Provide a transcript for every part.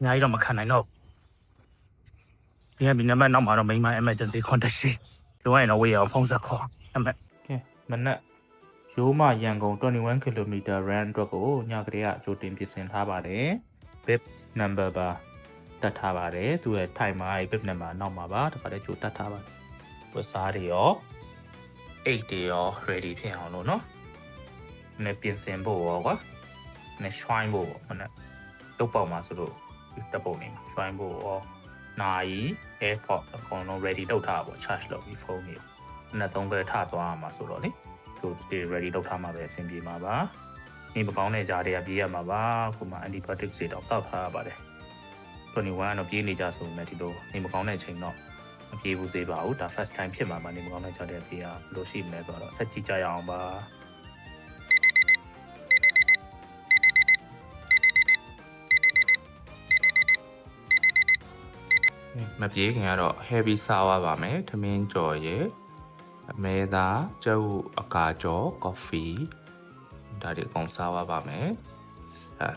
ညာကြီးတော့မခံနိုင်တော့ဒီကဒီနံပါတ်နောက်မှာတော့ main emergency contact ရှိလိုရရင်တော့ဝေးအောင်ဖုန်းဆက်ခေါ်အမကဲမနက်ရိုးမရန်ကုန်21 km run အတွက်ကိုညကလေးကကြိုတင်ပြင်ဆင်ထားပါတယ် bib number ပါတက်ထားပါတယ်သူရဲ့ time မှာ bib number နောက်မှာပါတခါတည်းကြိုတက်ထားပါတယ်ဝက်စားတွေရော8တွေရော ready ဖြစ်အောင်လို့နော်နည်းပြင်ဆင်ဖို့ရောကွာနည်း shrine ဖို့မနက်တုပ်ပေါက်မှာဆိုလို့တပ်ပုံနေမှာ shrine ဖို့ရောနိုင် airport အကုန်လုံး ready လုပ်ထားပါ charge လုပ်ပြီးဖုန်းနေနှစ်သုံးပဲထသွားမှာဆိုတော့လေသူဒီ ready လုပ်ထားမှာပဲအဆင်ပြေမှာပါနေမကောင်းတဲ့ကြားတွေကပြေးရမှာပါခုမှ antibiotics တွေတော့တောက်ထားရပါတယ်21တော့ပြေးနေကြဆိုပေမဲ့ဒီလိုနေမကောင်းတဲ့အချိန်တော့မပြေးဘူးသေးပါဘူးဒါ first time ဖြစ်မှာပါနေမကောင်းတဲ့ကြားတွေကပြေးရလို့ရှိမလဲဆိုတော့ဆက်ကြည့်ကြရအောင်ပါမပြေးခင်ကတော့ heavy စားရပါမယ်ထမင်းကြော်ရဲ့အမဲသားကျုပ်အကာကြော် coffee ဒါတွေအကုန်စားရပါမယ်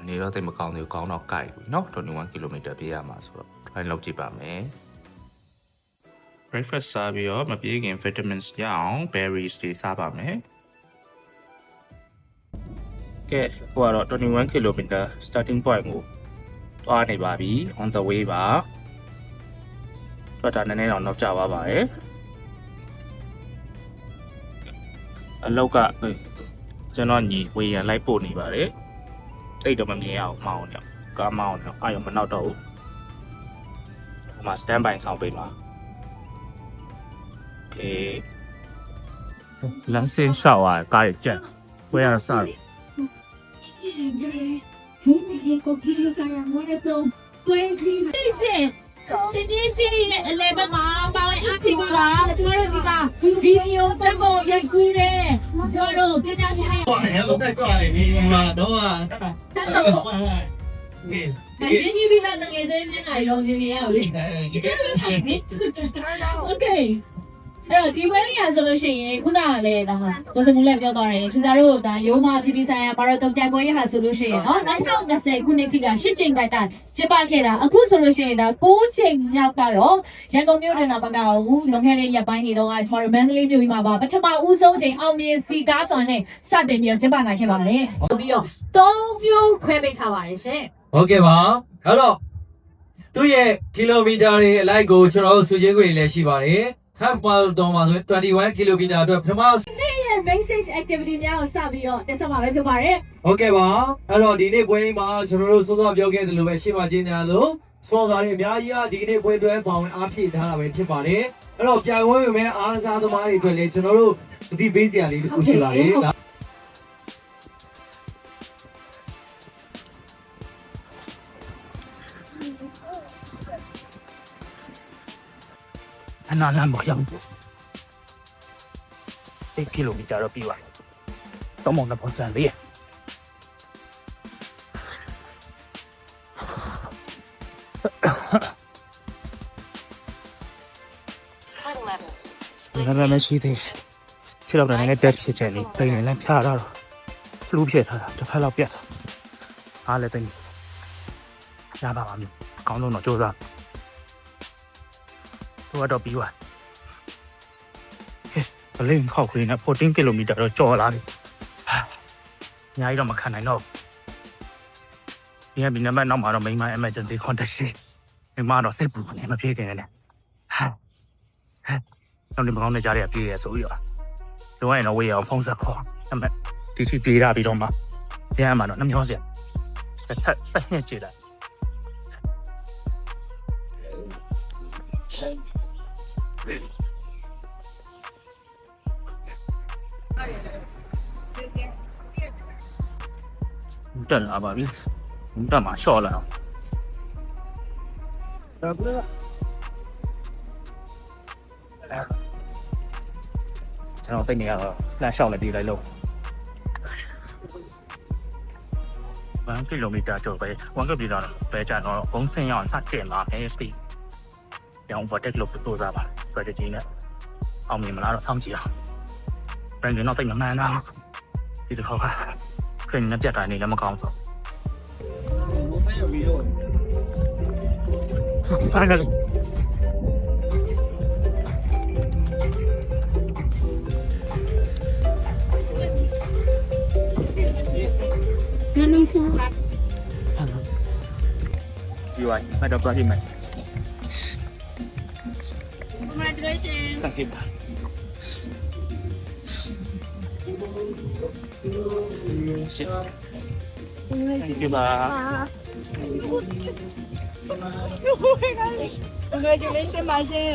နေတော့တိတ်မကောင်းသေးဘူးကောင်းတော့ကြိုက်ဘူးเนาะ21 km ပြေးရမှာဆိုတော့ try လုပ်ကြည့်ပါမယ် breakfast စားပြီးတော့မပြေးခင် vitamins ရအောင် berries တွေစားပါမယ်ကဲကိုကတော့21 km starting point ကိုတွားနေပါပြီ on the way ပါထွက်တာနည်းနည်းတော့နောက်ကျသွားပါတယ်အလောက်ကကျွန်တော်ညီဝေရန်လိုက်ပို့နေပါတယ်တိတ်တော့မမြင်ရအောင်မောင်းနေကားမောင်းနေအာရုံမနောက်တော့ဘူးဟိုမှာ stand by ဆောင်ပေးမှာโอเคလမ်းစင်းလျှောက်ရကားရကျက်ဝေရစပြီစစ်တီးရှိရဲ့အလဲဘက်မှာပေါင်းအားဖြစ်ပါလားကျွန်တော်တို့ဒီမှာဗီဒီယိုတက်ဖို့ရိုက်ကူးတယ်ကျွန်တော်တို့ပြချရှိနေပါတယ်ဟုတ်တယ်ကြွားနေပြီမှာတော့တက်တော့ဒီဒီပြီးတော့ငယ်သေးမျက်နှာရောင်းနေရအောင်လေဒီကနေ့ထိုင်နေโอเคအဲ့တော့ဒီဝဲလေးရဆိုလို့ရှိရင်ခုနကလည်းဒါကိုစမူလည်းပြောသွားတယ်ခင်ဗျားတို့ဒါရိုးမပြည်ပြည်ဆိုင်ရာဘာလို့တုံပြိုင်ပွဲရဟာဆိုလို့ရှိရင်เนาะ2020ခုနှစ်ထိက10ချိန်ပိုက်တာကျင်းပခဲ့တာအခုဆိုလို့ရှိရင်ဒါ9ချိန်မြောက်ကတော့ရန်ကုန်မြို့ဒေသဘက်ကလွန်ခဲ့တဲ့ရက်ပိုင်းတွေတော့ကျွန်တော်တို့မန္တလေးမြို့ကြီးမှာပါပထမဦးဆုံးချိန်အောင်မြင်စီကားဆောင်နဲ့စတင်ပြီးကျင်းပနိုင်ခဲ့ပါတယ်ပြီးတော့3မျိုးခွဲပေးထားပါတယ်ရှင်ဟုတ်ကဲ့ပါအဲ့တော့သူ့ရဲ့ကီလိုမီတာတွေအလိုက်ကိုကျွန်တော်တို့စုချင်းခွေလည်းရှိပါတယ်half marathon မှာဆို21 km အတွက်ပထမ message activity များကိုစပြီးတော့တက်ဆက်မှာပဲဖြစ်ပါတယ်။ဟုတ်ကဲ့ပါ။အဲ့တော့ဒီနေ့ပွဲမှာကျွန်တော်တို့စောစောပြောခဲ့သလိုပဲရှေ့မှာကျင်းနေလို့ sponsor တွေအများကြီးကဒီနေ့ပွဲတွဲပေါဝင်အားဖြည့်ထားတာပဲဖြစ်ပါတယ်။အဲ့တော့ပြိုင်ပွဲဝင်မဲ့အားစားသမားတွေအတွက်လည်းကျွန်တော်တို့အသိပေးစရာလေးတစ်ခုရှိပါတယ်။အနာလမ်းပေါ်ရောက်8 km တော့ပြီးပါတော့မောင်တော့ကျန်သေးနားမရှိသေးခြေတော့လည်းတက်ဖြစ်ချင်နေပိန်နေလည်းဖြားတော့ဖလူးဖြစ်ထားတာတစ်ဖက်လောက်ပြတ်တာအားလည်းတိတ်ရပါပါမျိုးအကောင်းဆုံးတော့ကြိုးစားတော့ပြီးသွားဘလင်းခောက်ခရီးနဲ့14 km တော့ကျော်လာပြီညာကြီးတော့မခံနိုင်တော့ဒီကဒီနံပါတ်နောက်မှာတော့ main emergency contact ရှိဒီမှာတော့စိတ်ပူနေမပြေခင်နဲ့တော့ဒီမကောင်းတဲ့ကြားတွေကပြေးရဆိုပြီးတော့လိုရရင်တော့ဝေးအောင်ဖုန်းဆက်ခေါ်အမဒီထိပြေးရပြီးတော့မှကျန်မှာတော့နှမျောစရာဆက်ညှက်ကြည့်လိုက်တက်လာပါပြီတက်မှာရှော့လာအောင်ကျွန်တော်တိတ်နေရတော့လမ်းလျှောက်လည်းပြေးလိုက်လို့1 km ကျော်ပဲ1 km ပဲကြာတော့ဘုံစင်ရအောင်စတင်လာမယ်စတီရောင်း vertex လို့ပြောစားပါ strategy နဲ့အောင်မြင်မလားတော့စောင့်ကြည့်အောင် brand ကတော့တိတ်မမှန်တော့ဒီတစ်ခါကခရင်နဲ့ပြတ်တိုင်းနေလည်းမကောင်းဆို finally နည်းနည်းစမ်း ဒီဝိုင်းမတော်ပါလိမ့်မယ် Congratulations thank you thank you ပါ Congratulations ပါရှင်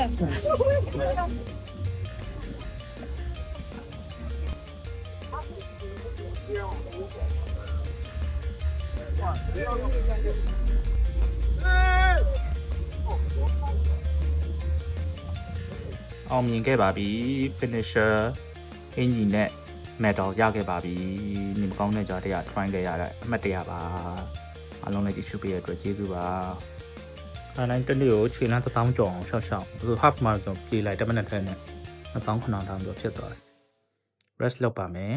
အောင်မြင်ခဲ့ပါပြီ finisher အင်ဂျင်နဲ့ medal ရခဲ့ပါပြီနေမကောင်းတဲ့ကြားတရား try ခဲ့ရတဲ့အမှတ်တရပါအားလုံးလည်းကြည့်ရှုပေးရတဲ့အတွက်ကျေးဇူးပါအဲ့တိုင်းတနေ့ကိုခြေလမ်း1000ကျော်အောင်ရှော့ရှော့သူ half marathon ပြေးလိုက်10မိနစ်ထဲနဲ့2000ခဏတောင်ကျော်ဖြစ်သွားတယ် rest လုပ်ပါမယ်